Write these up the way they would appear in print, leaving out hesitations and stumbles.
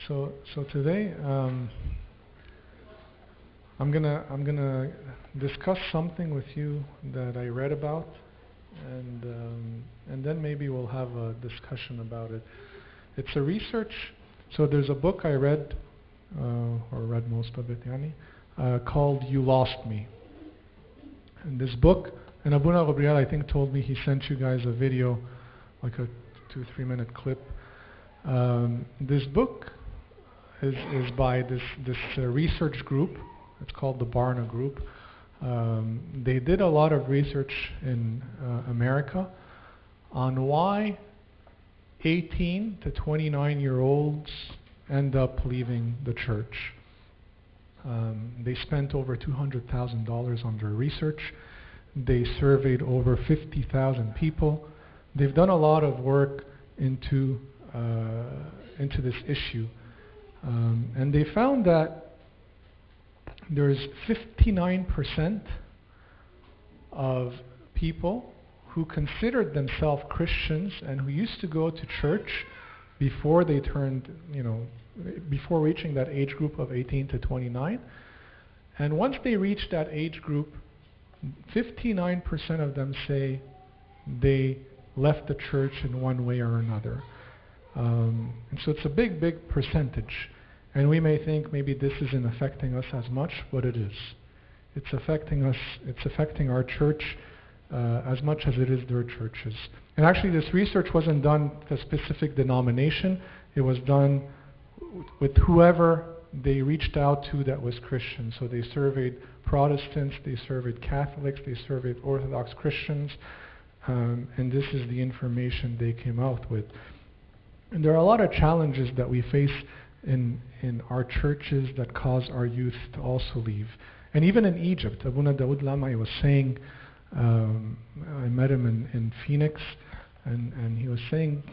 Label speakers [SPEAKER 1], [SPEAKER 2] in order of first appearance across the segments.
[SPEAKER 1] So today I'm gonna discuss something with you that I read about, and then maybe we'll have a discussion about it. It's a research. So there's a book I read, or read most of it, called "You Lost Me." And this book, and Abuna Gabriel, I think, told me he sent you guys a video, like a 2-3 minute clip. This book is by this research group. It's called the Barna Group. They did a lot of research in America on why 18 to 29-year-olds end up leaving the church. They spent over $200,000 on their research. They surveyed over 50,000 people. They've done a lot of work into this issue. And they found that there's 59% of people who considered themselves Christians and who used to go to church before they turned, before reaching that age group of 18 to 29. And once they reach that age group, 59% of them say they left the church in one way or another. And so it's a big percentage. And we may think maybe this isn't affecting us as much, but it is. It's affecting us, it's affecting our church as much as it is their churches. And actually this research wasn't done with a specific denomination. It was done with whoever they reached out to that was Christian. So they surveyed Protestants, they surveyed Catholics, they surveyed Orthodox Christians, and this is the information they came out with. And there are a lot of challenges that we face in our churches that cause our youth to also leave. And even in Egypt, Abuna Dawood Lamai was saying, I met him in Phoenix, and he was saying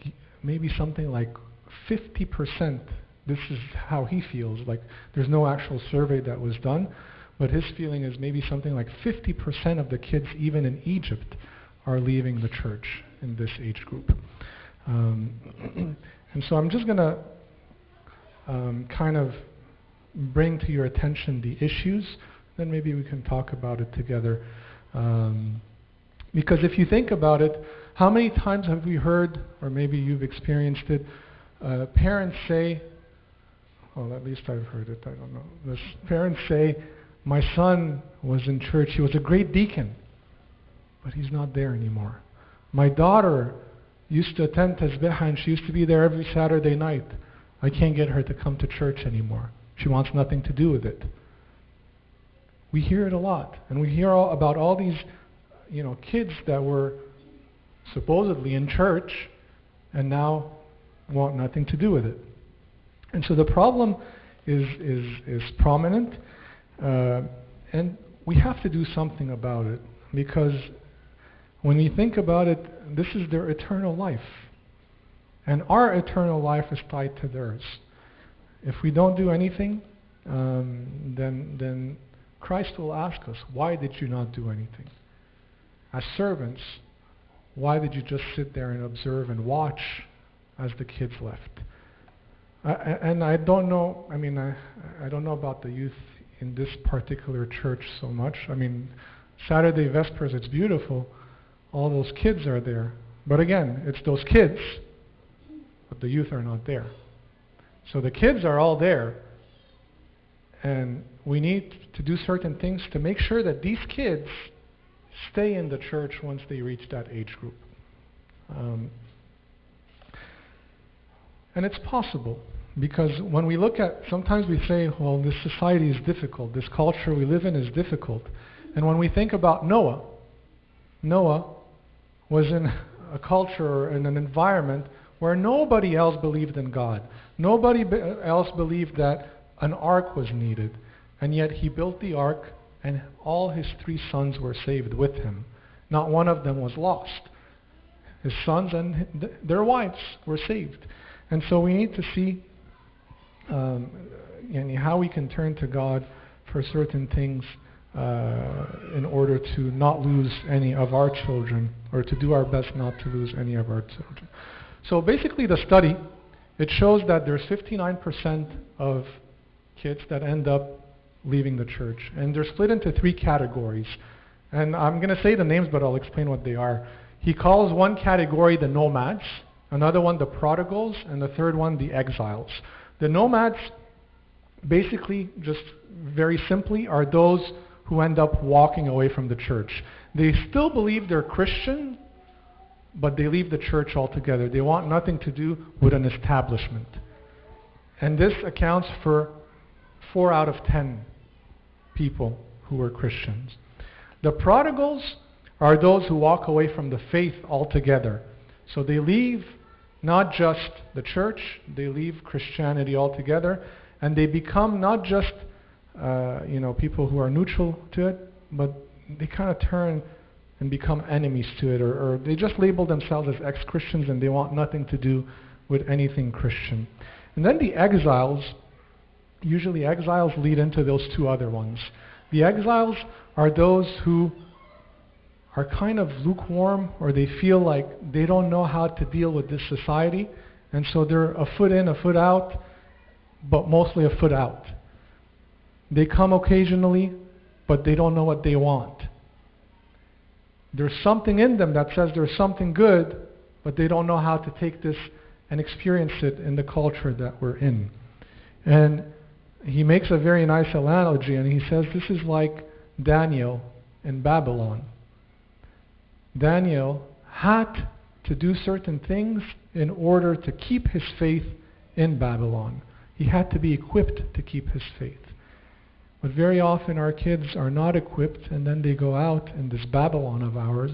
[SPEAKER 1] maybe something like 50%, this is how he feels, like there's no actual survey that was done, but his feeling is maybe something like 50% of the kids, even in Egypt, are leaving the church in this age group. And so I'm just going to kind of bring to your attention the issues, then maybe we can talk about it together. Because if you think about it, how many times have we heard, or maybe you've experienced it, parents say, well, at least I've heard it, I don't know. Parents say, my son was in church, he was a great deacon, but he's not there anymore. My daughter used to attend Tasbih and she used to be there every Saturday night. I can't get her to come to church anymore. She wants nothing to do with it. We hear it a lot. And we hear about all these, kids that were supposedly in church and now want nothing to do with it. And so the problem is prominent, and we have to do something about it, because when you think about it, this is their eternal life. And our eternal life is tied to theirs. If we don't do anything, then Christ will ask us, why did you not do anything? As servants, why did you just sit there and observe and watch as the kids left? And I don't know, I don't know about the youth in this particular church so much. Saturday Vespers, it's beautiful. All those kids are there. But again, it's those kids, but the youth are not there. So the kids are all there, and we need to do certain things to make sure that these kids stay in the church once they reach that age group. And it's possible, because when we look at, sometimes we say, well, this society is difficult, this culture we live in is difficult. And when we think about Noah was in a culture or in an environment where nobody else believed in God. Nobody else believed that an ark was needed. And yet he built the ark, and all his 3 sons were saved with him. Not one of them was lost. His sons and their wives were saved. And so we need to see how we can turn to God for certain things in order to not lose any of our children, or to do our best not to lose any of our children. So basically the study it shows that there's 59% of kids that end up leaving the church. And they're split into 3 categories. And I'm going to say the names, but I'll explain what they are. He calls one category the nomads, another one the prodigals, and the third one the exiles. The nomads, basically, just very simply, are those who end up walking away from the church. They still believe they're Christian, but they leave the church altogether. They want nothing to do with an establishment. And this accounts for 4 out of 10 people who were Christians. The prodigals are those who walk away from the faith altogether. So they leave not just the church, they leave Christianity altogether, and they become not just people who are neutral to it, but they kind of turn and become enemies to it, or they just label themselves as ex-Christians and they want nothing to do with anything Christian. And then the exiles, usually exiles lead into those 2 other ones. The exiles are those who are kind of lukewarm, or they feel like they don't know how to deal with this society, and so they're a foot in, a foot out, but mostly a foot out. They come occasionally, but they don't know what they want. There's something in them that says there's something good, but they don't know how to take this and experience it in the culture that we're in. And he makes a very nice analogy, and he says this is like Daniel in Babylon. Daniel had to do certain things in order to keep his faith in Babylon. He had to be equipped to keep his faith. But very often our kids are not equipped, and then they go out in this Babylon of ours,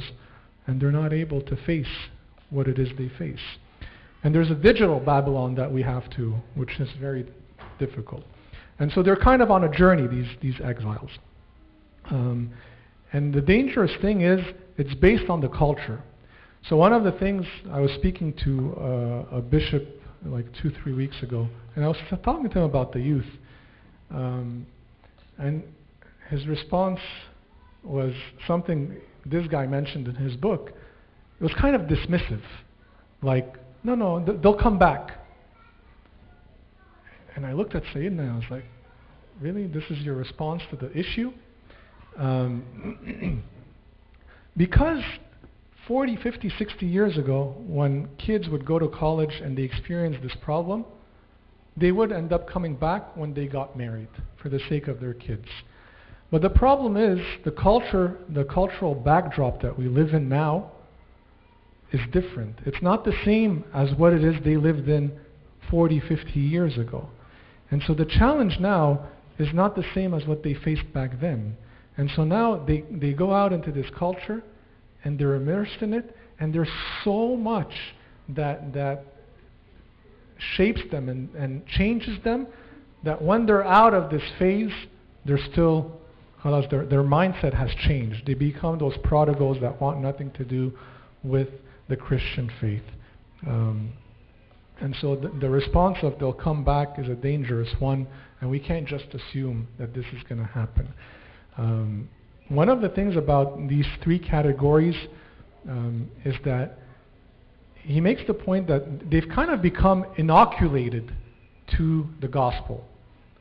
[SPEAKER 1] and they're not able to face what it is they face. And there's a digital Babylon that we have too, which is very difficult. And so they're kind of on a journey, these exiles. And the dangerous thing is, it's based on the culture. So one of the things, I was speaking to a bishop like 2-3 weeks ago, and I was talking to him about the youth. And his response was something this guy mentioned in his book. It was kind of dismissive. Like, no, they'll come back. And I looked at Sayyidina and I was like, really? This is your response to the issue? Because 40, 50, 60 years ago, when kids would go to college and they experienced this problem, they would end up coming back when they got married for the sake of their kids. But the problem is the cultural backdrop that we live in now is different. It's not the same as what it is they lived in 40, 50 years ago. And so the challenge now is not the same as what they faced back then. And so now they go out into this culture and they're immersed in it, and there's so much that shapes them and changes them, that when they're out of this phase, they're still, their mindset has changed. They become those prodigals that want nothing to do with the Christian faith. And so the response of they'll come back is a dangerous one, and we can't just assume that this is going to happen. One of the things about these 3 categories is that he makes the point that they've kind of become inoculated to the gospel.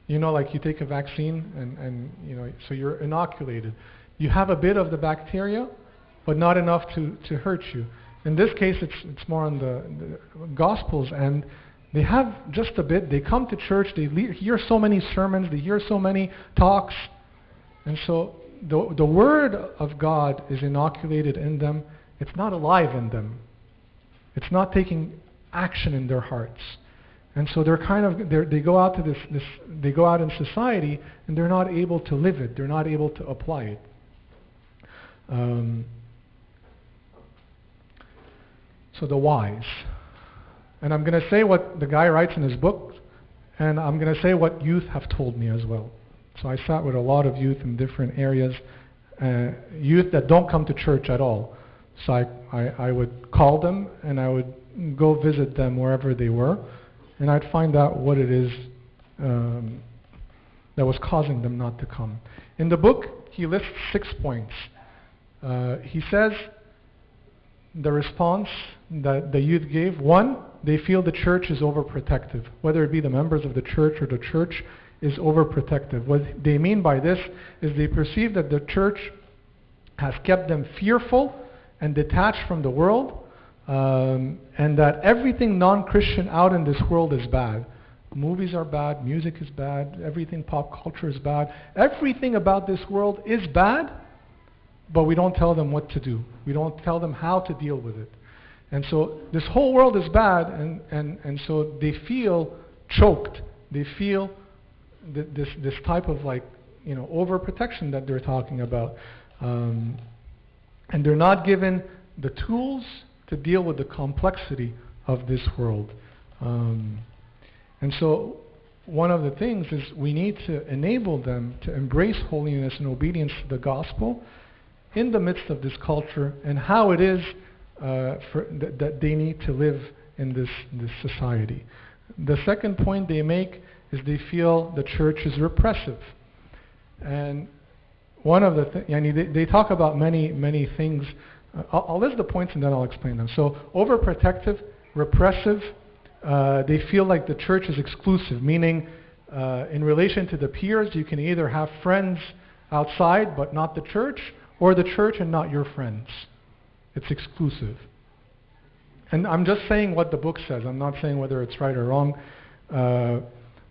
[SPEAKER 1] You know, like you take a vaccine and so you're inoculated. You have a bit of the bacteria, but not enough to hurt you. In this case, it's more on the Gospels, and they have just a bit. They come to church, they hear so many sermons, they hear so many talks, and so the Word of God is inoculated in them. It's not alive in them. It's not taking action in their hearts. And so they go out to they go out in society, and they're not able to live it. They're not able to apply it. So the whys. And I'm going to say what the guy writes in his book, and I'm going to say what youth have told me as well. So I sat with a lot of youth in different areas, youth that don't come to church at all. So I would call them, and I would go visit them wherever they were, and I'd find out what it is that was causing them not to come. In the book, he lists 6 points. He says the response that the youth gave: 1, they feel the church is overprotective, whether it be the members of the church or the church is overprotective. What they mean by this is they perceive that the church has kept them fearful and detached from the world, and that everything non-Christian out in this world is bad. Movies are bad, music is bad, everything pop culture is bad. Everything about this world is bad, but we don't tell them what to do. We don't tell them how to deal with it. And so this whole world is bad, and so they feel choked. They feel this type of overprotection that they're talking about. And they're not given the tools to deal with the complexity of this world. And so one of the things is we need to enable them to embrace holiness and obedience to the gospel in the midst of this culture, and how it is that they need to live in this society. The second point they make is they feel the church is repressive. And one of the they talk about many things. I'll list the points and then I'll explain them. So overprotective, repressive, they feel like the church is exclusive, meaning in relation to the peers, you can either have friends outside but not the church, or the church and not your friends. It's exclusive. And I'm just saying what the book says. I'm not saying whether it's right or wrong.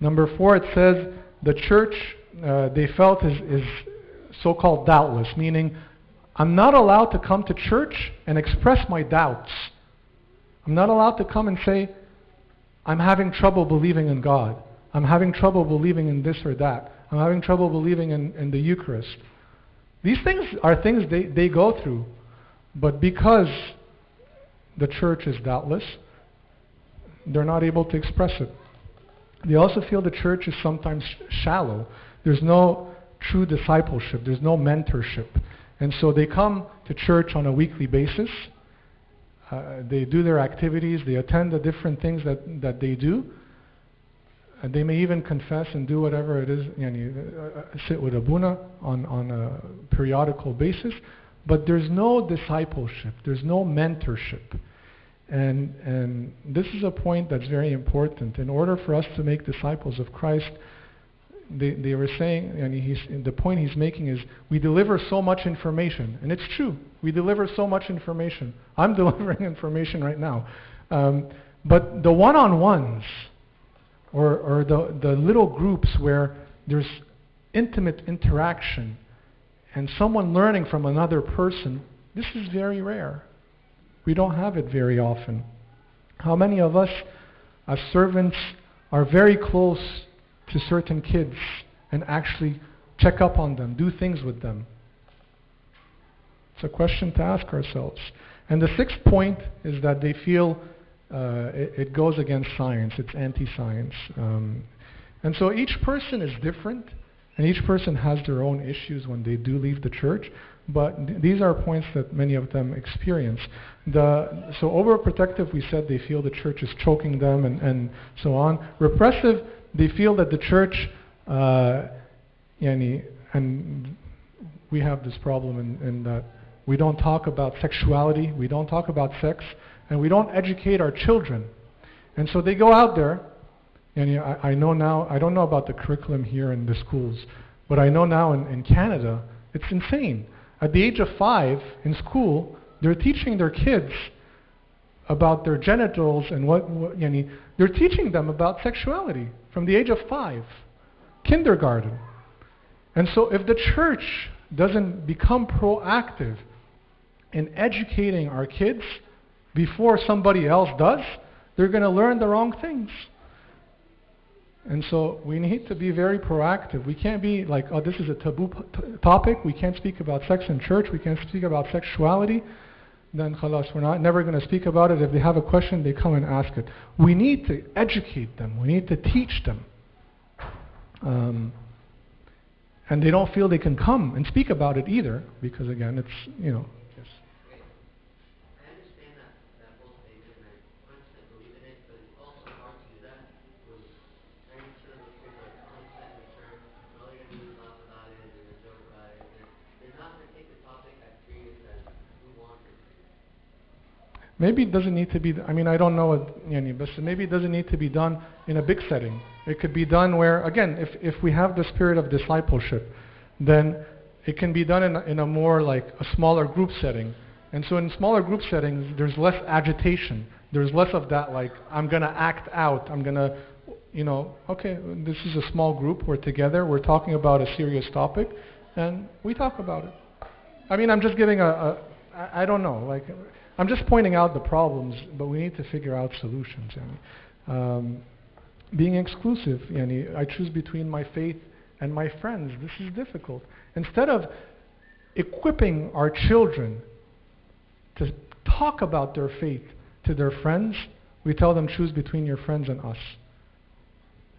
[SPEAKER 1] Number 4, it says the church, they felt, is so-called doubtless, meaning I'm not allowed to come to church and express my doubts. I'm not allowed to come and say, I'm having trouble believing in God. I'm having trouble believing in this or that. I'm having trouble believing in the Eucharist. These things are things they go through. But because the church is doubtless, they're not able to express it. They also feel the church is sometimes shallow. There's no true discipleship. There's no mentorship. And so they come to church on a weekly basis. They do their activities. They attend the different things that they do. And they may even confess and do whatever it is, sit with Abuna on a periodical basis. But there's no discipleship. There's no mentorship. And this is a point that's very important. In order for us to make disciples of Christ, they were saying, and the point he's making is, we deliver so much information. And it's true. We deliver so much information. I'm delivering information right now. But the one-on-ones, or the little groups where there's intimate interaction and someone learning from another person, this is very rare. We don't have it very often. How many of us as servants are very close to certain kids and actually check up on them, do things with them? It's a question to ask ourselves. And the 6th point is that they feel it goes against science. It's anti-science. And so each person is different, and each person has their own issues when they do leave the church. But these are points that many of them experience. So overprotective, we said they feel the church is choking them and so on. Repressive, they feel that the church, and we have this problem in that we don't talk about sexuality, we don't talk about sex, and we don't educate our children. And so they go out there, and I know now, I don't know about the curriculum here in the schools, but I know now in Canada, it's insane. At the age of 5 in school, they're teaching their kids about their genitals and they're teaching them about sexuality from the age of 5, kindergarten. And so if the church doesn't become proactive in educating our kids before somebody else does, they're going to learn the wrong things. And so we need to be very proactive. We can't be like, oh, this is a taboo topic. We can't speak about sex in church. We can't speak about sexuality. Then khalas, we're never going to speak about it. If they have a question, they come and ask it. We need to educate them. We need to teach them. And they don't feel they can come and speak about it either, because again, it's, yes.
[SPEAKER 2] I understand that both they did, and I 100% believe in it, but it's also hard to do that when 90% of the kids are constant in church, and all they're going to do is laugh about it and joke about it, and they're not going to take the topic as serious as we want them to.
[SPEAKER 1] Maybe it doesn't need to be, I mean, I don't know what, yani, but maybe it doesn't need to be done in a big setting. It could be done where, again, if we have the spirit of discipleship, then it can be done in a more like a smaller group setting. And so in smaller group settings, there's less agitation. There's less of that, like, I'm going to act out. I'm going to, okay, this is a small group. We're together. We're talking about a serious topic. And we talk about it. I mean, I'm just giving I don't know. Like, I'm just pointing out the problems, but we need to figure out solutions. Being exclusive, I choose between my faith and my friends. This is difficult. Instead of equipping our children to talk about their faith to their friends, we tell them choose between your friends and us.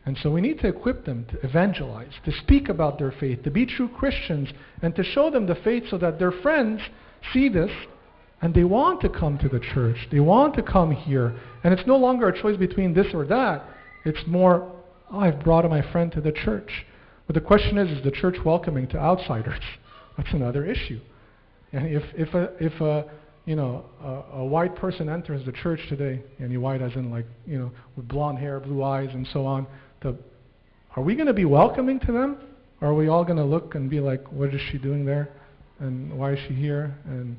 [SPEAKER 1] And so we need to equip them to evangelize, to speak about their faith, to be true Christians, and to show them the faith so that their friends see this and they want to come to the church. They want to come here. And it's no longer a choice between this or that. It's more, I've brought my friend to the church. But the question is the church welcoming to outsiders? That's another issue. And if a white person enters the church today, and white as in like, with blonde hair, blue eyes, and so on, are we going to be welcoming to them? Or are we all going to look and be like, what is she doing there? And why is she here? And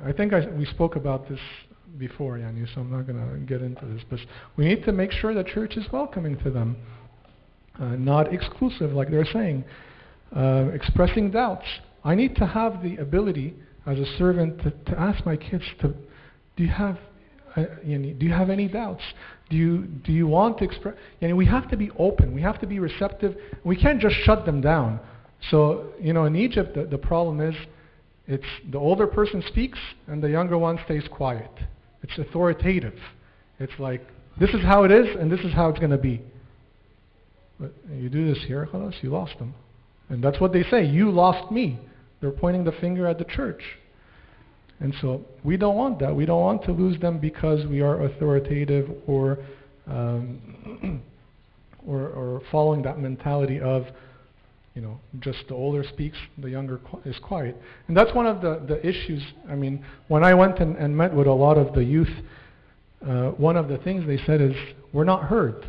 [SPEAKER 1] I think we spoke about this before, so I'm not going to get into this. But we need to make sure the church is welcoming to them. Not exclusive, like they're saying. Expressing doubts. I need to have the ability as a servant to ask my kids, do you have any doubts? Do you want to express? We have to be open. We have to be receptive. We can't just shut them down. So, in Egypt, the problem is, it's the older person speaks and the younger one stays quiet. It's authoritative. It's like, this is how it is and this is how it's going to be. But you do this here, khalas, you lost them. And that's what they say, you lost me. They're pointing the finger at the church. And so we don't want that. We don't want to lose them because we are authoritative or following that mentality of, just the older speaks, the younger is quiet. And that's one of the issues. I mean, when I went and met with a lot of the youth, one of the things they said is, we're not heard.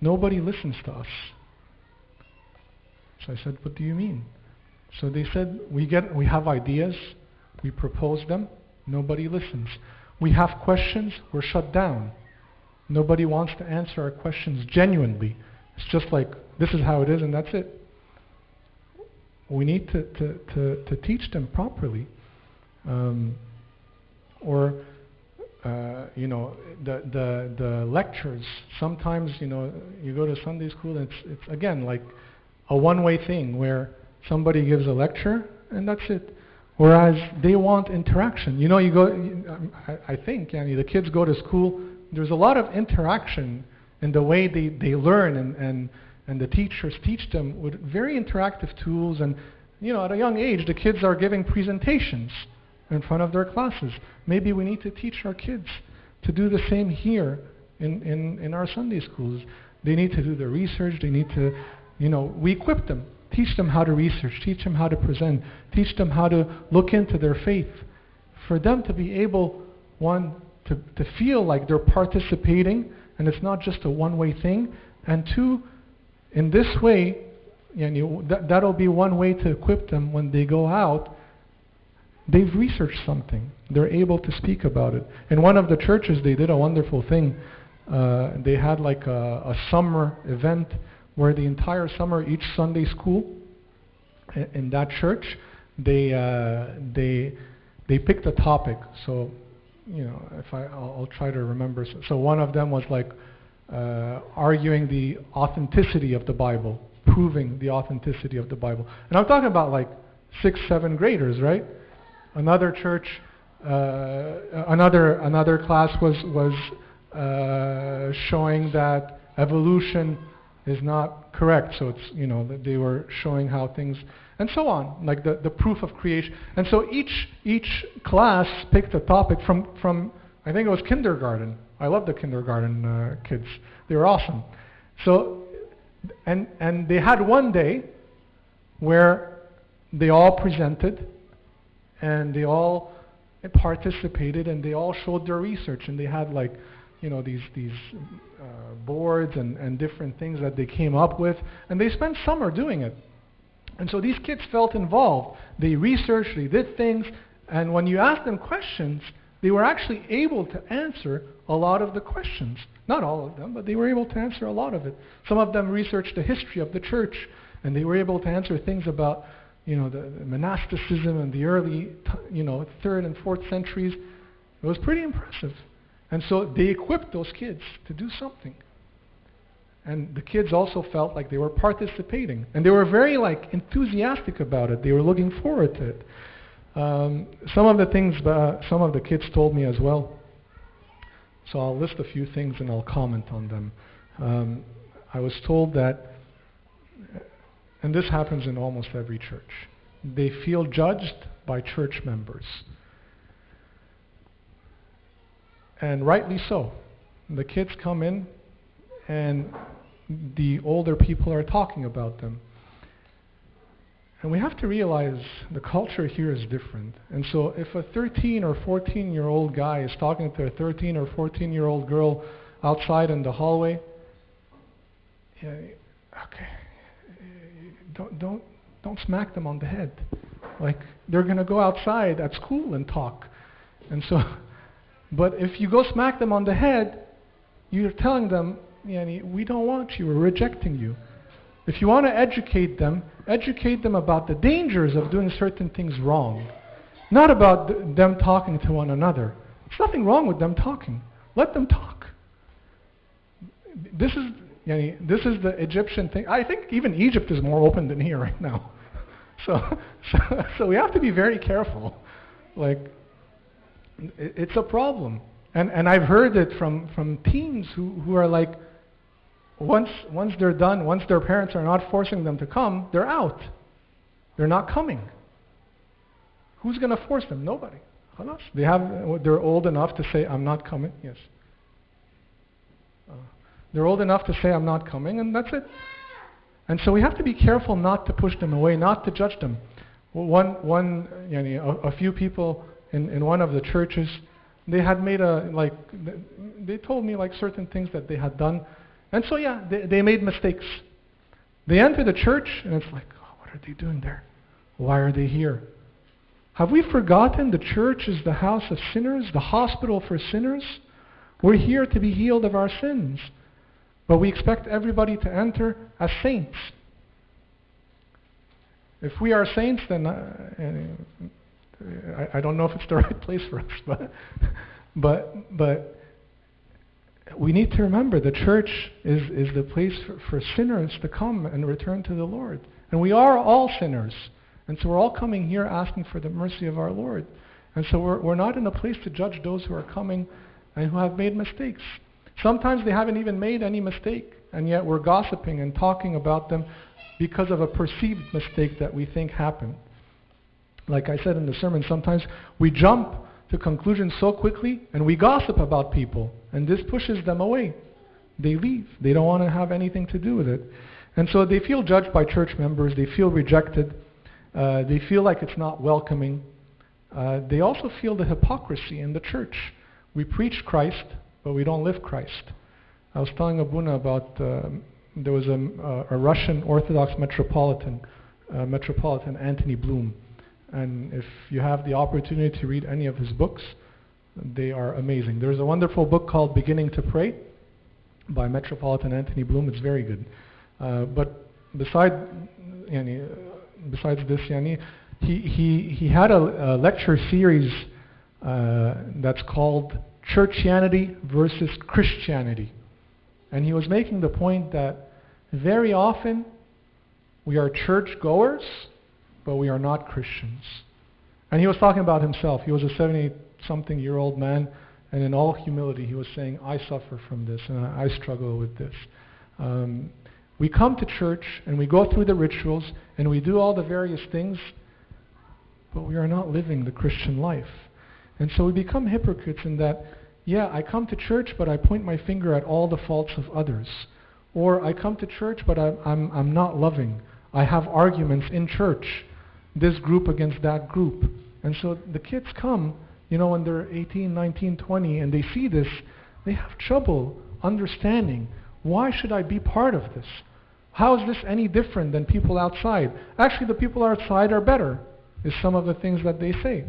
[SPEAKER 1] Nobody listens to us. So I said, what do you mean? So they said, we have ideas, we propose them, nobody listens. We have questions, we're shut down. Nobody wants to answer our questions genuinely. It's just like, this is how it is and that's it. We need to teach them properly. The lectures, sometimes, you go to Sunday school and it's again like a one-way thing where somebody gives a lecture and that's it. Whereas they want interaction. I think the kids go to school, there's a lot of interaction in the way they learn and the teachers teach them with very interactive tools. And at a young age, the kids are giving presentations in front of their classes. Maybe we need to teach our kids to do the same here in our Sunday schools. They need to do the research. They need to, we equip them. Teach them how to research. Teach them how to present. Teach them how to look into their faith. For them to be able, one, to feel like they're participating and it's not just a one-way thing. And two, in this way, that'll be one way to equip them when they go out. They've researched something. They're able to speak about it. In one of the churches, they did a wonderful thing. They had like a summer event where the entire summer, each Sunday school in that church, they picked a topic. So, I'll try to remember. So one of them was like arguing the authenticity of the Bible, proving the authenticity of the Bible. And I'm talking about like 6th, 7th graders, right? Another church, another class was showing that evolution is not correct. So it's, that they were showing how things, and so on, like the proof of creation. And so each class picked a topic from I think it was kindergarten. I love the kindergarten kids. They were awesome. So, and they had one day where they all presented and they all participated, and they all showed their research, and they had like, these boards and different things that they came up with, and they spent summer doing it. And so these kids felt involved. They researched, they did things, and when you asked them questions, they were actually able to answer a lot of the questions. Not all of them, but they were able to answer a lot of it. Some of them researched the history of the church, and they were able to answer things about, the monasticism in the early, 3rd and 4th centuries. It was pretty impressive. And so they equipped those kids to do something. And the kids also felt like they were participating. And they were very enthusiastic about it. They were looking forward to it. Some of the kids told me as well. So I'll list a few things and I'll comment on them. I was told that, and this happens in almost every church, they feel judged by church members. And rightly so. The kids come in and the older people are talking about them. And we have to realize the culture here is different. And so if a 13 or 14-year-old guy is talking to a 13 or 14-year-old girl outside in the hallway, don't smack them on the head. Like, they're going to go outside at school and talk. And so, but if you go smack them on the head, you're telling them, we don't want you, we're rejecting you. If you want to educate them about the dangers of doing certain things wrong, not about them talking to one another. There's nothing wrong with them talking. Let them talk. This is the Egyptian thing. I think even Egypt is more open than here right now. So we have to be very careful. It's a problem. And I've heard it from teens who are like, once they're done, once their parents are not forcing them to come, they're out. They're not coming. Who's going to force them? Nobody. They're old enough to say, I'm not coming. Yes. They're old enough to say, I'm not coming, and that's it. And so we have to be careful not to push them away, not to judge them. A few people in one of the churches, they had made they told me certain things that they had done. And so they made mistakes. They enter the church and it's like, what are they doing there? Why are they here? Have we forgotten the church is the house of sinners, the hospital for sinners? We're here to be healed of our sins. But we expect everybody to enter as saints. If we are saints, then I don't know if it's the right place for us, but we need to remember the church is the place for sinners to come and return to the Lord. And we are all sinners. And so we're all coming here asking for the mercy of our Lord. And so we're not in a place to judge those who are coming and who have made mistakes. Sometimes they haven't even made any mistake, and yet we're gossiping and talking about them because of a perceived mistake that we think happened. Like I said in the sermon, sometimes we jump to conclusions so quickly and we gossip about people, and this pushes them away. They leave. They don't want to have anything to do with it. And so they feel judged by church members. They feel rejected. They feel like it's not welcoming. They also feel the hypocrisy in the church. We preach Christ, but we don't live Christ. I was telling Abuna about there was a Russian Orthodox metropolitan Anthony Bloom. And if you have the opportunity to read any of his books, they are amazing. There's a wonderful book called Beginning to Pray by Metropolitan Anthony Bloom. It's very good. But besides this, he had a lecture series that's called Churchianity versus Christianity. And he was making the point that very often we are church goers, but we are not Christians. And he was talking about himself. He was a 70-something-year-old man, and in all humility he was saying, I suffer from this, and I struggle with this. We come to church, and we go through the rituals, and we do all the various things, but we are not living the Christian life. And so we become hypocrites in that, I come to church, but I point my finger at all the faults of others. Or I come to church, but I'm not loving. I have arguments in church, this group against that group. And so the kids come, when they're 18, 19, 20 and they see this, they have trouble understanding, why should I be part of this? How is this any different than people outside? Actually, the people outside are better, is some of the things that they say.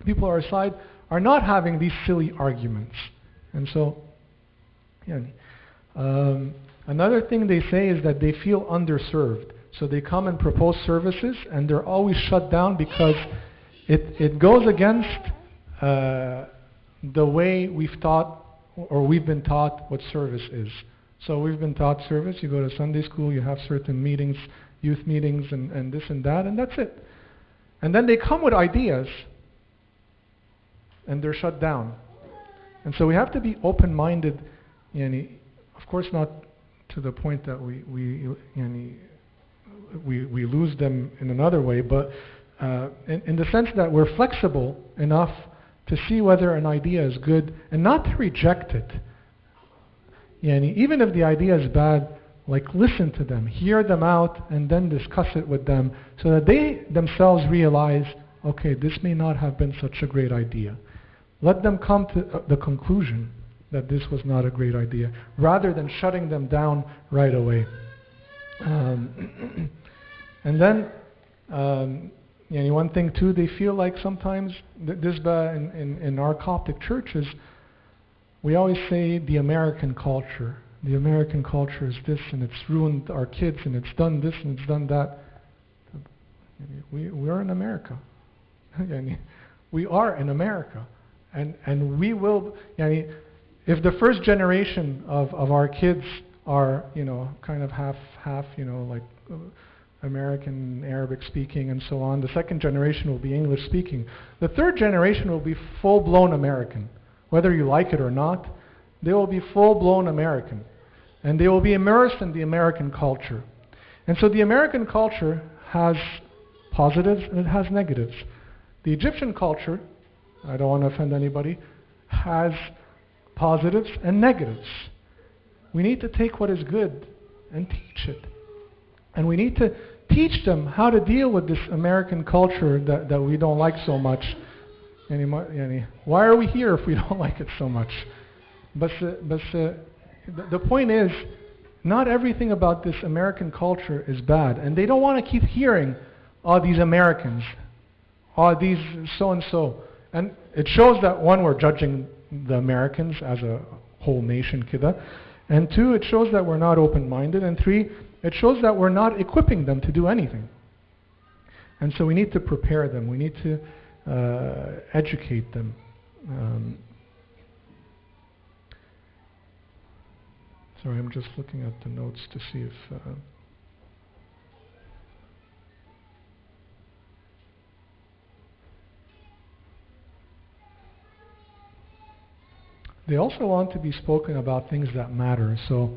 [SPEAKER 1] People outside are not having these silly arguments. And so, another thing they say is that they feel underserved. So they come and propose services and they're always shut down because it goes against the way we've taught or we've been taught what service is. So we've been taught service, you go to Sunday school, you have certain meetings, youth meetings and this and that, and that's it. And then they come with ideas and they're shut down. And so we have to be open-minded, of course not to the point that we lose them in another way, but in the sense that we're flexible enough to see whether an idea is good and not to reject it. Even if the idea is bad, listen to them, hear them out, and then discuss it with them so that they themselves realize, okay, this may not have been such a great idea. Let them come to the conclusion that this was not a great idea, rather than shutting them down right away. And then, one thing too, they feel like sometimes, in our Coptic churches, we always say the American culture. The American culture is this, and it's ruined our kids, and it's done this, and it's done that. We are in America. We are in America. And we will, if the first generation of our kids are, kind of half, American, Arabic speaking and so on, the second generation will be English speaking. The third generation will be full-blown American. Whether you like it or not, they will be full-blown American. And they will be immersed in the American culture. And so the American culture has positives and it has negatives. The Egyptian culture, I don't want to offend anybody, has positives and negatives. We need to take what is good and teach it. And we need to teach them how to deal with this American culture that we don't like so much. Why are we here if we don't like it so much? But the point is, not everything about this American culture is bad. And they don't want to keep hearing, these Americans, these so-and-so. And it shows that, one, we're judging the Americans as a whole nation, kida. And two, it shows that we're not open-minded. And three, it shows that we're not equipping them to do anything. And so we need to prepare them. We need to educate them. Sorry, I'm just looking at the notes to see if... They also want to be spoken about things that matter. So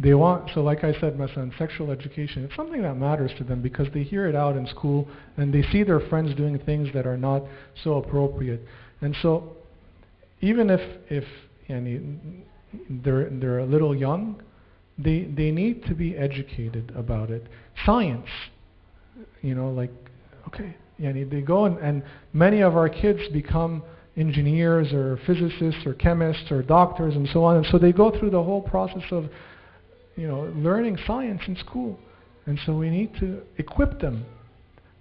[SPEAKER 1] like I said, مثلا, sexual education, it's something that matters to them because they hear it out in school and they see their friends doing things that are not so appropriate. And so even if they're a little young, they need to be educated about it. Science, they go and many of our kids become engineers or physicists or chemists or doctors and so on, and so they go through the whole process of learning science in school. And so we need to equip them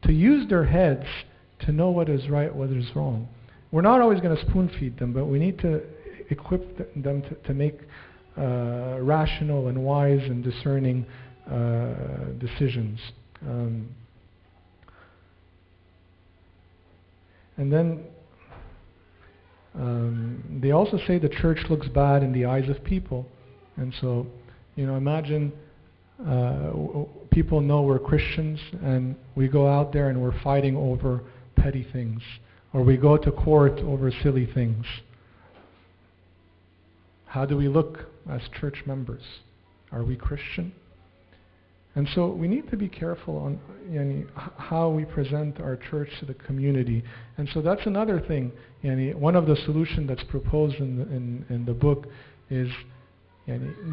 [SPEAKER 1] to use their heads to know what is right, what is wrong. We're not always going to spoon feed them, but we need to equip them to make rational and wise and discerning decisions. And then they also say the church looks bad in the eyes of people. And so, imagine people know we're Christians and we go out there and we're fighting over petty things, or we go to court over silly things. How do we look as church members? Are we Christian? And so we need to be careful on how we present our church to the community. And so that's another thing. One of the solutions that's proposed in the book is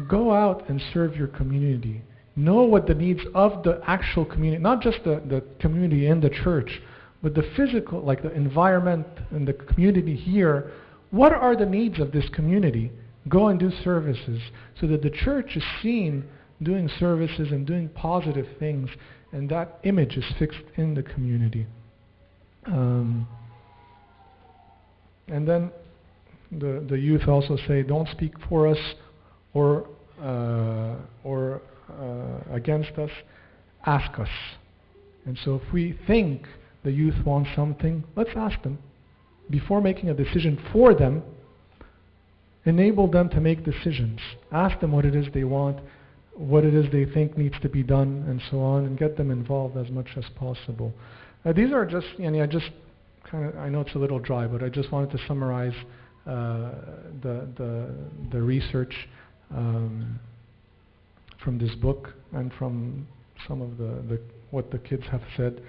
[SPEAKER 1] go out and serve your community. Know what the needs of the actual community, not just the community in the church, But the physical, like the environment and the community here, what are the needs of this community? Go and do services so that the church is seen doing services and doing positive things, and that image is fixed in the community. And then the youth also say, don't speak for us or against us, ask us. And so if we think the youth wants something, let's ask them. Before making a decision for them, enable them to make decisions. Ask them what it is they want, what it is they think needs to be done, and so on, and get them involved as much as possible. These are just, I know it's a little dry, but I just wanted to summarize the research from this book and from some of what the kids have said.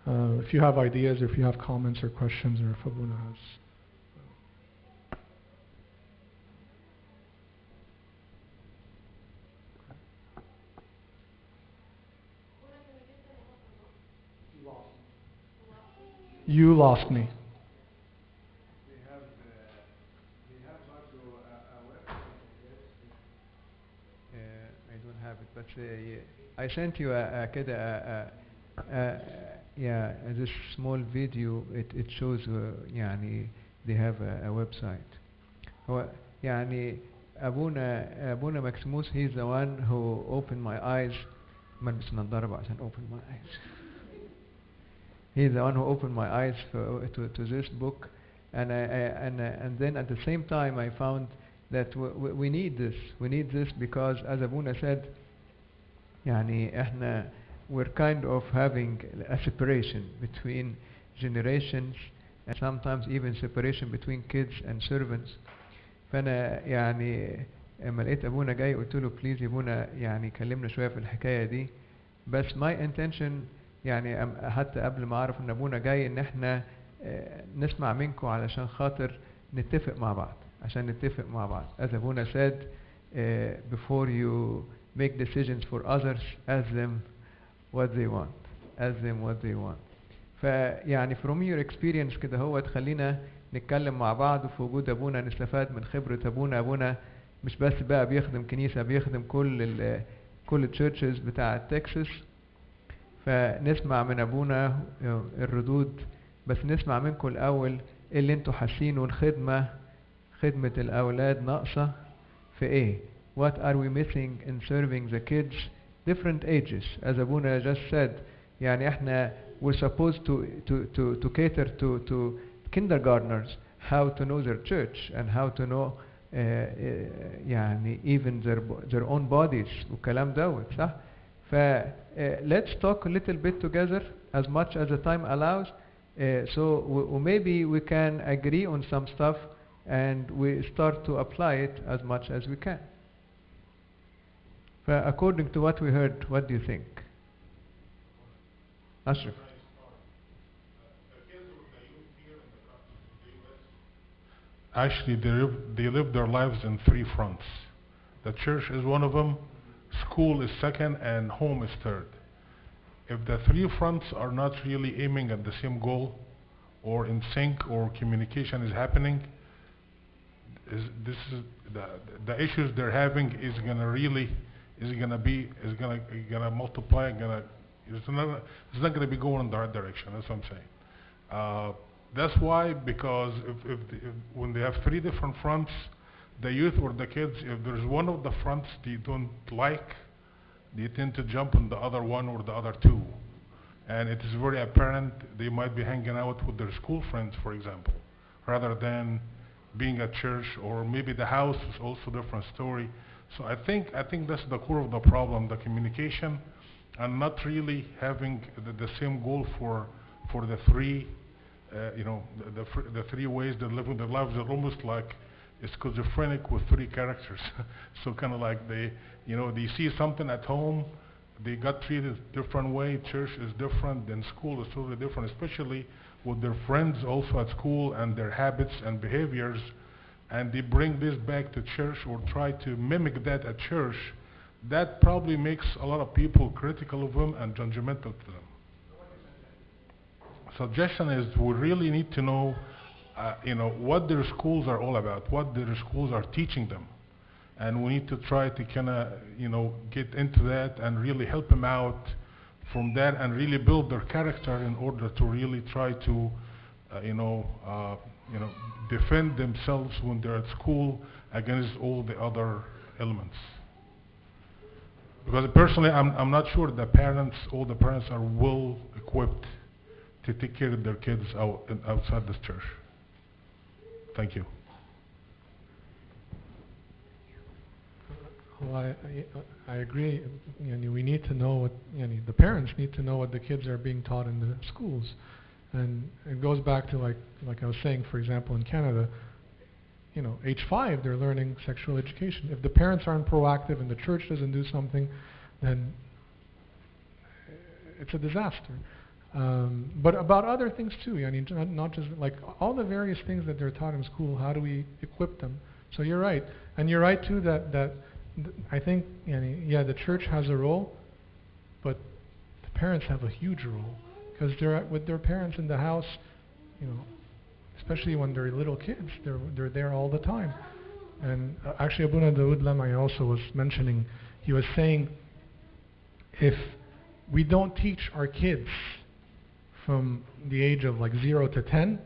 [SPEAKER 1] If you have ideas, or if you have comments or questions, or if Abuna has. You lost me.
[SPEAKER 3] I don't have it, but I sent you this small video. It shows they have a website. هو يعني أبونا Maximus, he's the one who opened my eyes. ما ألبس نظارة بقى عشان open my eyes. He's the one who opened my eyes to this book, and then at the same time I found that we need this. We need this because, as Abuna said, we're kind of having a separation between generations, and sometimes even separation between kids and servants. فأنا لما لقيت أبونا جاي قلت له please أبونا كلمنا شوية في الحكاية دي. بس my intention حتى قبل ما أعرف إن أبونا جاي إن إحنا نسمع منكم علشان خاطر نتفق مع بعض. عشان نتفق مع بعض. As Abuna said, before you make decisions for others, ask them what they want. Ask them what they want. from your experience كده هو تخلينا نتكلم مع بعض وفي وجود أبونا نستفاد من خبرة أبونا. أبونا مش بس بقى بيخدم كنيسة، بيخدم كل churches بتاع تكساس. فنسمع من أبونا الردود، بس نسمع منكم الأول اللي انتوا حاسينه خدمة الأولاد ناقصة في إيه؟ What are we missing in serving the kids? Different ages, as Abuna just said. إحنا we're supposed to cater to kindergartners how to know their church and how to know even their own bodies والكلام دوت صح؟ let's talk a little bit together as much as the time allows. So maybe we can agree on some stuff and we start to apply it as much as we can. According to what we heard, what do you think? Ashraf.
[SPEAKER 4] Actually, they live their lives in three fronts. The church is one of them, school is second, and home is third. If the three fronts are not really aiming at the same goal, or in sync, or communication is happening, the issues they're having is gonna multiply. It's not gonna be going in the right direction. That's what I'm saying. That's why, because if when they have three different fronts, the youth or the kids, if there's one of the fronts they don't like, they tend to jump on the other one or the other two. And it is very apparent they might be hanging out with their school friends, for example, rather than being at church, or maybe the house is also a different story. So I think that's the core of the problem, the communication, and not really having the same goal for the three, the three ways they live their lives. Are almost like a schizophrenic with three characters. So kind of like they see something at home, they got treated a different way. Church is different, then school is totally different, especially with their friends also at school and their habits and behaviors. And they bring this back to church or try to mimic that at church. That probably makes a lot of people critical of them and judgmental to them. suggestion is we really need to know, what their schools are all about, what their schools are teaching them. And we need to try to kind of, get into that and really help them out from that and really build their character in order to really try to, defend themselves when they're at school against all the other elements. Because personally, I'm not sure all the parents are well equipped to take care of their kids outside this church. Thank you.
[SPEAKER 1] Well, I agree. We need to know what the parents need to know what the kids are being taught in the schools, and it goes back to like I was saying, for example, in Canada, age 5 they're learning sexual education. If the parents aren't proactive and the church doesn't do something, then it's a disaster. But about other things too. Not just like all the various things that they're taught in school. How do we equip them? So you're right, and you're right too that I think, the church has a role, but the parents have a huge role, because they're with their parents in the house, especially when they're little kids, they're there all the time. And actually, Abanoub Lamai also was mentioning, he was saying, if we don't teach our kids from the age of 0 to 10,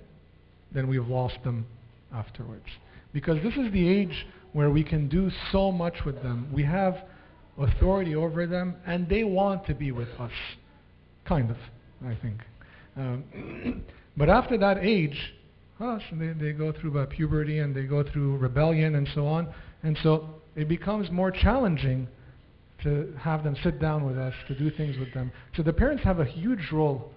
[SPEAKER 1] then we've lost them afterwards. Because this is the age where we can do so much with them. We have authority over them, and they want to be with us. Kind of, I think. But after that age, they go through puberty, and they go through rebellion, and so on. And so it becomes more challenging to have them sit down with us, to do things with them. So the parents have a huge role,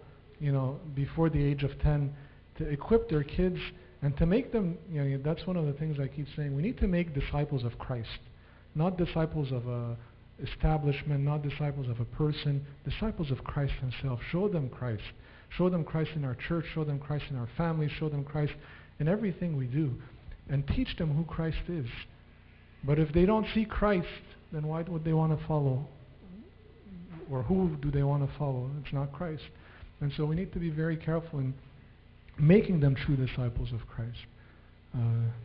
[SPEAKER 1] before the age of 10, to equip their kids and to make them, that's one of the things I keep saying. We need to make disciples of Christ, not disciples of a establishment, not disciples of a person, disciples of Christ himself. Show them Christ. Show them Christ in our church, show them Christ in our family, show them Christ in everything we do, and teach them who Christ is. But if they don't see Christ, then why would they want to follow? Or who do they want to follow? It's not Christ. And so we need to be very careful in making them true disciples of Christ.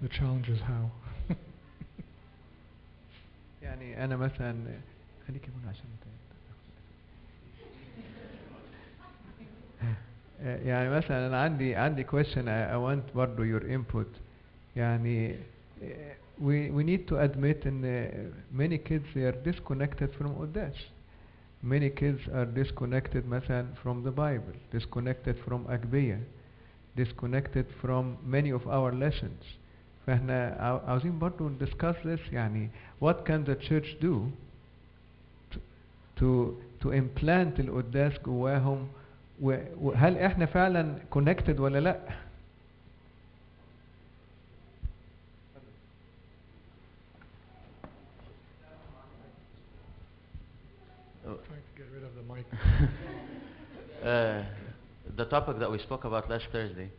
[SPEAKER 1] The challenge is how.
[SPEAKER 3] أنا مثلا خليك هنا عشان مثلا أنا عندي question. I want برضو your input. we need to admit in many kids they are disconnected from قداس. Many kids are disconnected مثلا from the Bible, disconnected from أجبية, disconnected from many of our lessons. فاحنا عاوزين برضو discuss this. what can the church do to implant القداس جواهم, وهل احنا فعلا connected ولا لا؟
[SPEAKER 1] Trying to get rid of the mic.
[SPEAKER 2] The topic that we spoke about last Thursday,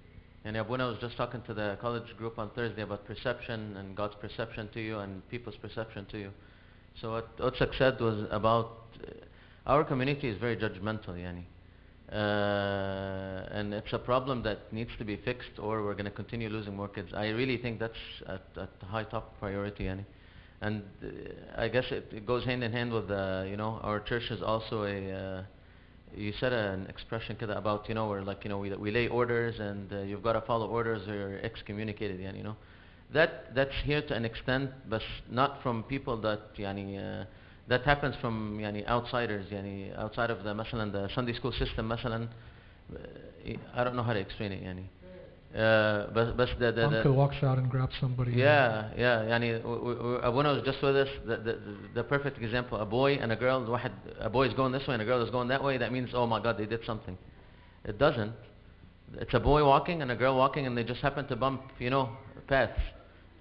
[SPEAKER 2] and Abuna was just talking to the college group on Thursday about perception and God's perception to you and people's perception to you. So what Otsak said was about our community is very judgmental, and it's a problem that needs to be fixed, or we're going to continue losing more kids. I really think that's at high top priority, and I guess it goes hand in hand with our church is also a you said an expression كده about where we lay orders, and you've got to follow orders or you're excommunicated, that's here to an extent, but not from people that that happens from outsiders, outside of the Sunday school system مثلا. I don't know how to explain it, but the
[SPEAKER 1] Uncle walks out and grabs somebody.
[SPEAKER 2] Abuna was just with us. The perfect example: a boy and a girl. A boy is going this way and a girl is going that way. That means, oh my God, they did something. It doesn't. It's a boy walking and a girl walking, and they just happen to bump, paths.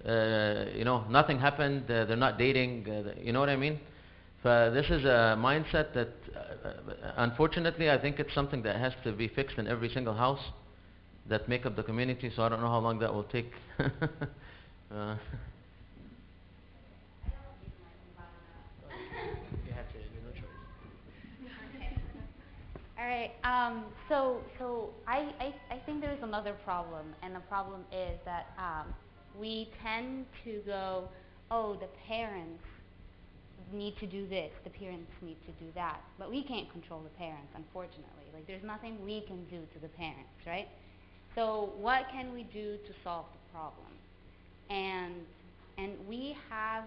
[SPEAKER 2] Nothing happened. They're not dating. You know what I mean? This is a mindset that, unfortunately, I think it's something that has to be fixed in every single house that make up the community. So I don't know how long that will take.
[SPEAKER 5] All right. So I think there's another problem, and the problem is that we tend to go, oh, the parents need to do this, the parents need to do that, but we can't control the parents, unfortunately. Like, there's nothing we can do to the parents, right? So what can we do to solve the problem? And we have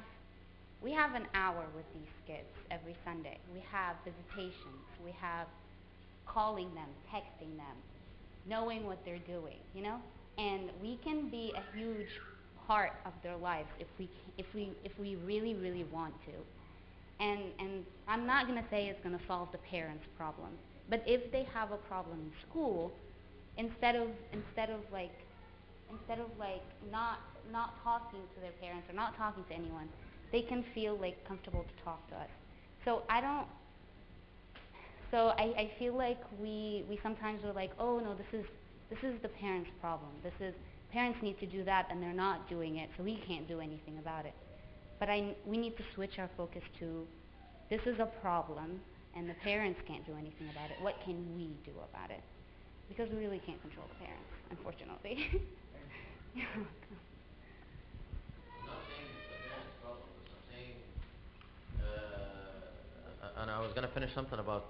[SPEAKER 5] an hour with these kids every Sunday. We have visitations. We have calling them, texting them, knowing what they're doing, you know? And we can be a huge part of their lives if we really, really want to. And I'm not going to say it's going to solve the parents' problem, but if they have a problem in school, instead of not talking to their parents or not talking to anyone, they can feel like comfortable to talk to us. So I feel like we sometimes are like, oh no, this is the parents' problem. Parents need to do that and they're not doing it, so we can't do anything about it. But we need to switch our focus to, this is a problem and the parents can't do anything about it. What can we do about it? Because we really can't control the parents, unfortunately.
[SPEAKER 2] I'm not saying it's the parents' problem, but I'm saying, and I was going to finish something about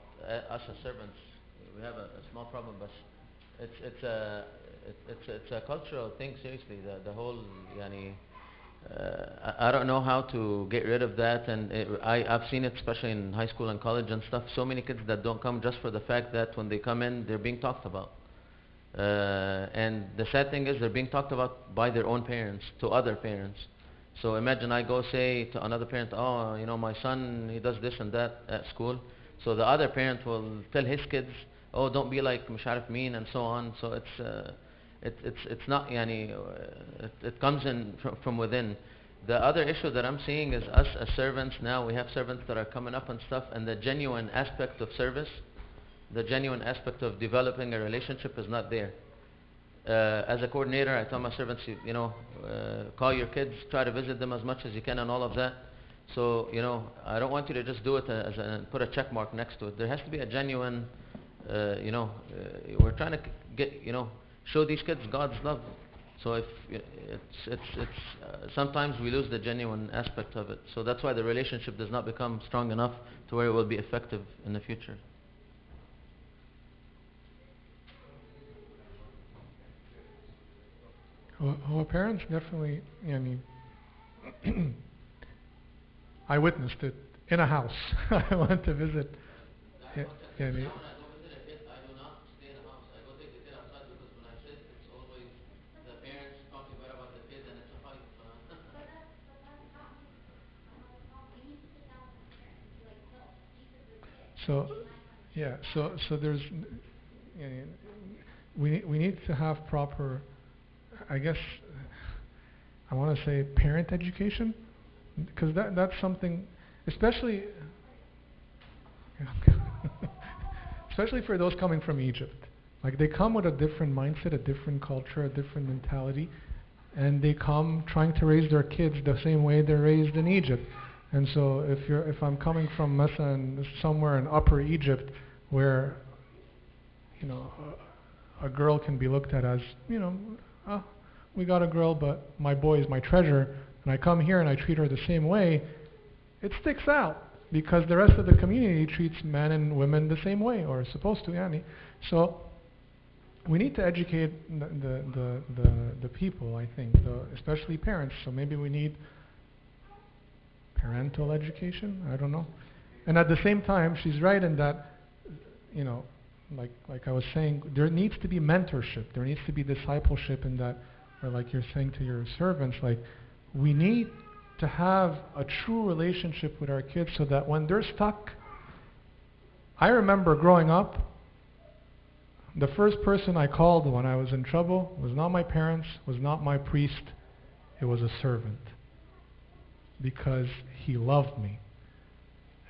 [SPEAKER 2] us as servants. We have a small problem, but it's a cultural thing. Seriously, the whole yani. I don't know how to get rid of that, and I've seen it especially in high school and college and stuff. So many kids that don't come just for the fact that when they come in, they're being talked about. And the sad thing is they're being talked about by their own parents, to other parents. So imagine I go say to another parent, oh, you know, my son, he does this and that at school. So the other parent will tell his kids, oh, don't be like مش عارف مين and so on. So it's not يعني it comes in from within. The other issue that I'm seeing is us as servants now. We have servants that are coming up and stuff, and the genuine aspect of service, the genuine aspect of developing a relationship is not there. As a coordinator, I tell my servants, call your kids, try to visit them as much as you can and all of that. So, I don't want you to just do it and put a check mark next to it. There has to be a genuine, we're trying to show these kids God's love. So if sometimes we lose the genuine aspect of it. So that's why the relationship does not become strong enough to where it will be effective in the future.
[SPEAKER 1] Well, parents definitely, I witnessed it in a house. I went to visit.
[SPEAKER 2] When I go visit a kid, I do not stay in the house. I go take the kid outside because when I sit, it's always the parents talking bad about the kid and it's a fight.
[SPEAKER 1] So, yeah. So there's, we need to have proper, I guess, I want to say parent education, because that's something, especially for those coming from Egypt. Like, they come with a different mindset, a different culture, a different mentality, and they come trying to raise their kids the same way they're raised in Egypt. And so if I'm coming from Mesa somewhere in Upper Egypt, where a girl can be looked at as, we got a girl, but my boy is my treasure, and I come here and I treat her the same way, it sticks out, because the rest of the community treats men and women the same way, or is supposed to, yani. So we need to educate the people, I think, especially parents. So maybe we need parental education, I don't know. And at the same time, she's right in that, like I was saying, there needs to be mentorship, there needs to be discipleship in that, or like you're saying to your servants, like, we need to have a true relationship with our kids so that when they're stuck, I remember growing up, the first person I called when I was in trouble was not my parents, was not my priest, it was a servant. Because he loved me.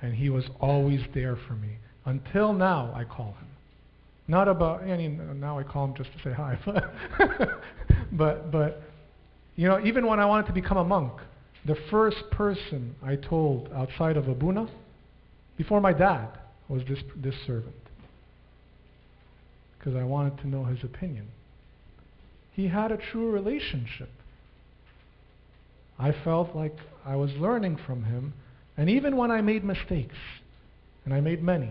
[SPEAKER 1] And he was always there for me. Until now, I call him. Not about, now I call him just to say hi. But even when I wanted to become a monk, the first person I told outside of Abuna, before my dad, was this servant. because I wanted to know his opinion. He had a true relationship. I felt like I was learning from him, and even when I made mistakes, and I made many,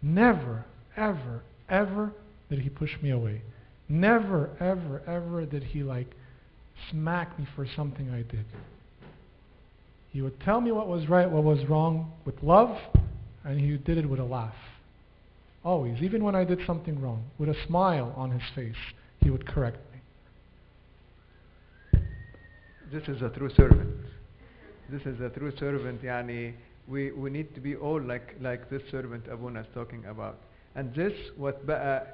[SPEAKER 1] never, ever, ever did he push me away. Never, ever, ever did he smack me for something I did. He would tell me what was right, what was wrong, with love, and he did it with a laugh. Always, even when I did something wrong, with a smile on his face, he would correct me.
[SPEAKER 3] This is a true servant. This is a true servant. Yani, we need to be all like this servant Abuna is talking about. And this what بقى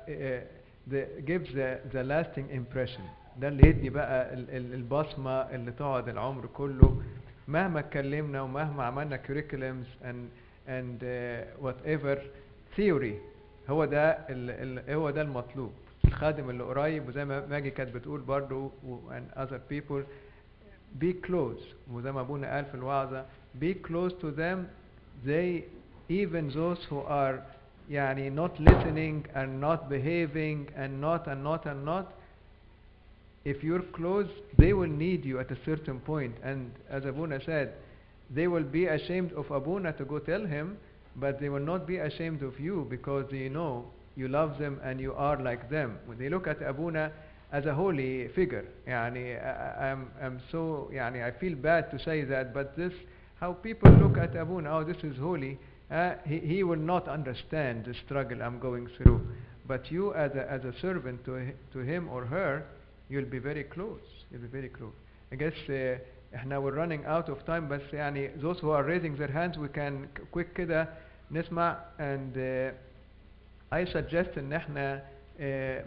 [SPEAKER 3] gives the lasting impression. ده اللي يدي بقى البصمة اللي تقعد العمر كله مهما اتكلمنا ومهما عملنا curriculums and whatever theory. هو ده المطلوب. الخادم اللي قريب وزي ما ماجي كانت بتقول برضو and other people be close. وزي ما ابونا قال في الوعظة be close to them. They even those who are يعني not listening and not behaving and not if you're close they will need you at a certain point, and as Abuna said they will be ashamed of Abuna to go tell him, but they will not be ashamed of you because they know you love them and you are like them. When they look at Abuna as a holy figure, يعني I'm so يعني I feel bad to say that, but this how people look at Abuna, oh this is holy. He will not understand the struggle I'm going through, but you as a servant to him or her, you'll be very close. You'll be very close. I guess احنا we're running out of time, بس يعني those who are raising their hands we can quick كده نسمع, and I suggest ان احنا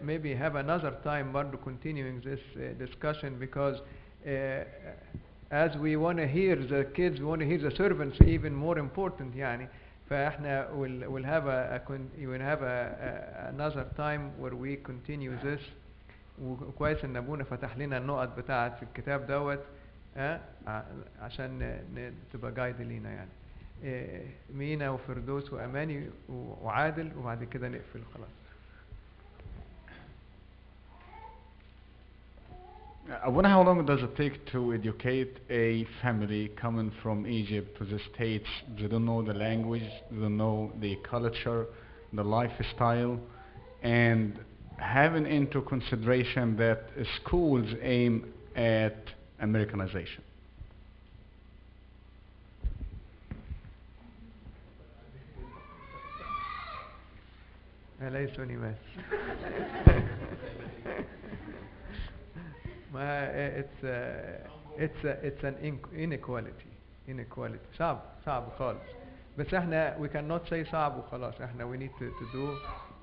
[SPEAKER 3] maybe have another time برضو continuing this discussion, because as we want to hear the kids, we want to hear the servants even more important يعني. فاحنا we'll have another time where we continue this. وكويس ان ابونا فتح لنا النقط بتاعت في الكتاب دوت عشان تبقى جايد لينا يعني. مينا وفردوس واماني وعادل, وبعد كده نقفل خلاص.
[SPEAKER 6] Abuna, how long does it take to educate a family coming from Egypt to the States? They don't know the language, they don't know the culture, the lifestyle, and having into consideration that schools aim at Americanization?
[SPEAKER 3] ليسوني بس. it's an inequality. صعب خالص. بس احنا we cannot say صعب وخلاص. احنا we need to do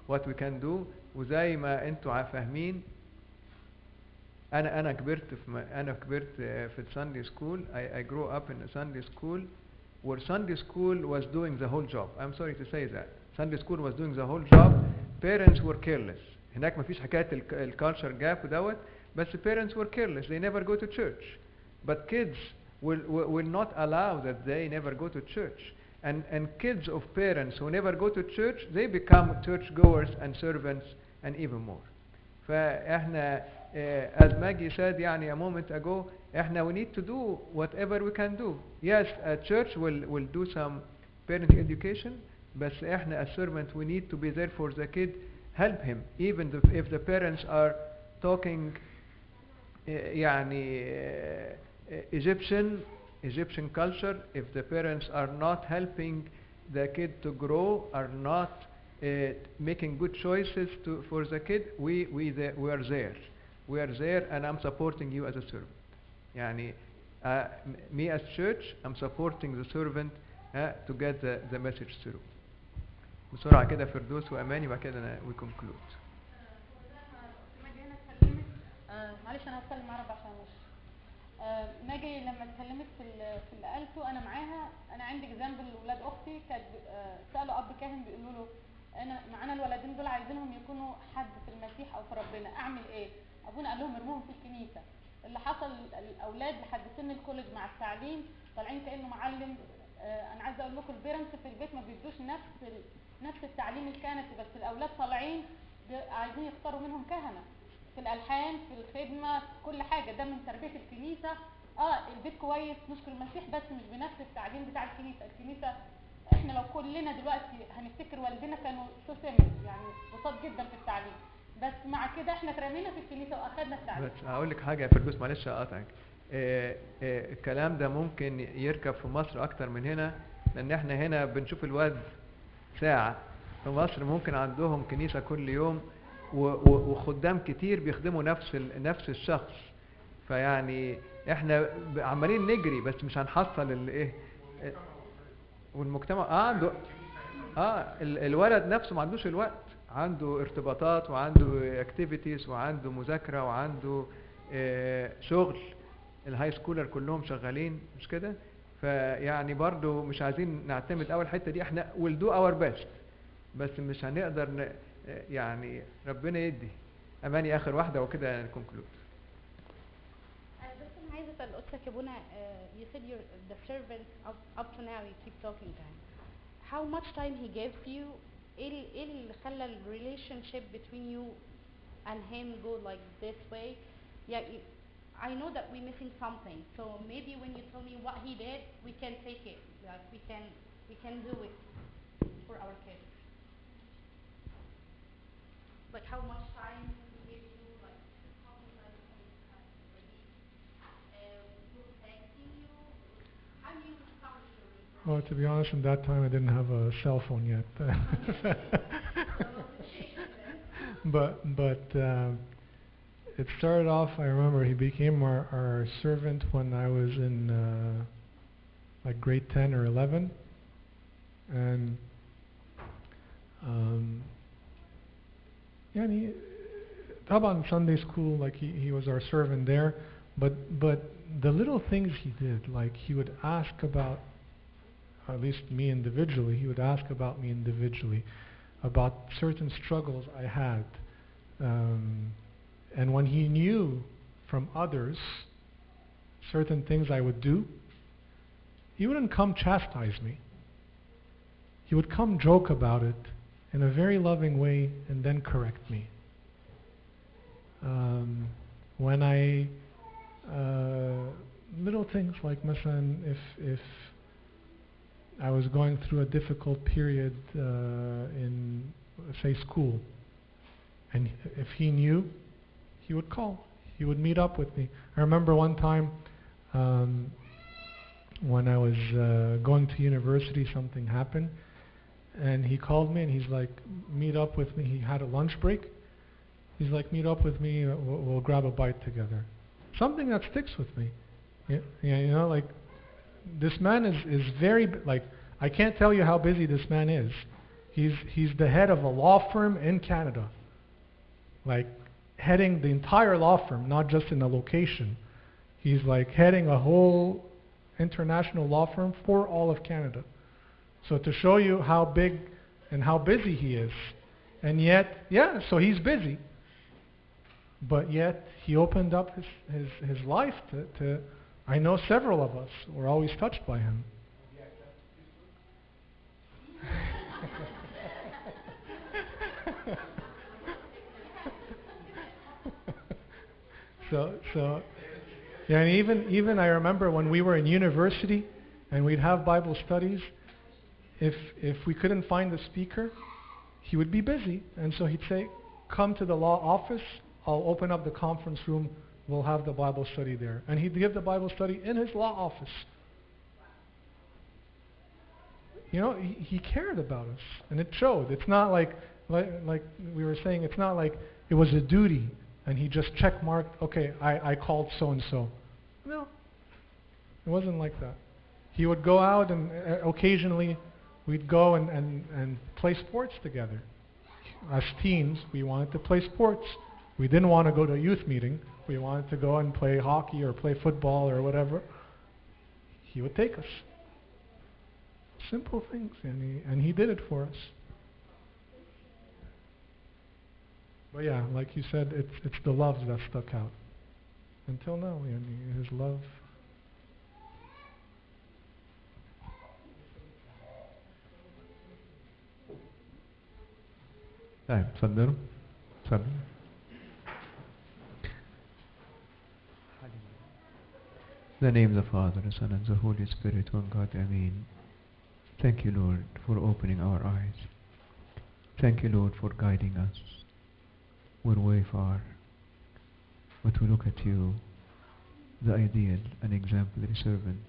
[SPEAKER 3] what we can do. وزي ما انتوا فاهمين انا كبرت في Sunday school. I grew up in a Sunday school where Sunday school was doing the whole job. I'm sorry to say that. Sunday school was doing the whole job. Parents were careless. هناك ما فيش حكاية الكالتشر جاب ودوت, بس parents were careless. They never go to church. But kids will not allow that they never go to church. And kids of parents who never go to church, they become church goers and servants and even more. فاحنا as Maggie said يعني a moment ago, احنا we need to do whatever we can do. Yes, a church will do some parent education, بس احنا as servant we need to be there for the kid, help him even if the parents are talking يعني Egyptian culture. If the parents are not helping the kid to grow, are not making good choices for the kid, we are there. We are there, and I'm supporting you as a servant. يعني me as church, I'm supporting the servant to get the message through. بسرعة كده فردوس وأماني وبعد كده we conclude.
[SPEAKER 7] معلش انا هتكلم عربي عشان مش ماجي لما اتكلمت في اللي قالته انا معاها. انا عندي اكزامبل لاولاد اختي كانت سالوا اب كاهن بيقولوا له انا معانا الولدين دول عايزينهم يكونوا حد في المسيح او في ربنا، اعمل ايه؟ ابونا قال لهم ارموهم في الكنيسه. اللي حصل الاولاد لحد سن الكوليج مع التعليم طالعين كانه معلم. انا عايزه اقول لكم البيرنتس في البيت ما بيدوش نفس التعليم الكنسي، بس الاولاد طالعين عايزين يختاروا منهم كهنة في الألحان، في الخدمة، في كل حاجة. ده من تربية الكنيسة. البيت كويس نشكر المسيح، بس مش بنفس التعليم بتاع الكنيسة. الكنيسة احنا لو كلنا دلوقتي هنفتكر والدنا كانوا سوسمل، يعني بساط جدا في التعليم، بس مع كده احنا اترمينا في الكنيسة واخدنا التعليم.
[SPEAKER 3] بس هقول لك حاجة يا فردوس، معلش اقاطعك. الكلام ده ممكن يركب في مصر اكتر من هنا، لان احنا هنا بنشوف الواد ساعة. في مصر ممكن عندهم كنيسة كل يوم وخدام كتير بيخدموا نفس الشخص. فيعني احنا عمالين نجري بس مش هنحصل الايه. والمجتمع عنده الولد نفسه ما عندوش الوقت، عنده ارتباطات وعنده اكتيفيتيز وعنده مذاكرة وعنده شغل. الهاي سكولر كلهم شغالين مش كده؟ فيعني برضو مش عايزين نعتمد اول حتة دي. احنا we'll do our best، بس مش هنقدر يعني ربنا يدي. اماني اخر واحدة وكده نكونكلود.
[SPEAKER 5] بس انا عايزه اسال قدسك يا ابونا. You said you're the servant up to now you keep talking to him. How much time he gave you? ايه اللي خلى ال relationship between you and him go like this way? Yeah, I know that we're missing something. So maybe when you tell me what he did, we can take it. Like we can do it for our kids. Like how much time he gave you? Like how much time protecting you? How do you establish your relationship?
[SPEAKER 1] Well, to be honest, in that time I didn't have a cell phone yet. but it started off, I remember he became our servant when I was in like grade 10 or 11. And يعني طبعا Sunday school, like he was our servant there, but the little things he did, like he would ask about, at least me individually, he would ask about me individually, about certain struggles I had. And when he knew from others certain things I would do, he wouldn't come chastise me. He would come joke about it in a very loving way and then correct me. When I, little things like مثلا if I was going through a difficult period in, say, school, and if he knew, he would call. He would meet up with me. I remember one time when I was going to university, something happened, and he called me and he's like, meet up with me. He had a lunch break. He's like, meet up with me, we'll grab a bite together. Something that sticks with me. Yeah, you know, like, this man is very, like, I can't tell you how busy this man is. He's the head of a law firm in Canada. Like, heading the entire law firm, not just in a location. He's like heading a whole international law firm for all of Canada. So to show you how big and how busy he is. And yet, yeah, so he's busy. But yet, he opened up his life to, I know several of us were always touched by him. So, yeah, and even I remember when we were in university and we'd have Bible studies, if we couldn't find the speaker, he would be busy, and so he'd say, come to the law office, I'll open up the conference room, we'll have the Bible study there. And he'd give the Bible study in his law office. You know, he cared about us, and it showed. It's not like we were saying, it's not like it was a duty, and he just check marked, okay, I called so-and-so. No, it wasn't like that. He would go out, and occasionally we'd go and play sports together. As teens, we wanted to play sports. We didn't want to go to a youth meeting. We wanted to go and play hockey or play football or whatever. He would take us. Simple things, and he did it for us. But yeah, like you said, it's the love that stuck out. Until now, his love.
[SPEAKER 3] طيب اتفضلوا. صلوا. In the name of the Father, the Son, and the Holy Spirit, one God, Amen. Thank you, Lord, for opening our eyes. Thank you, Lord, for guiding us. We're way far, but we look at you, the ideal and exemplary servant,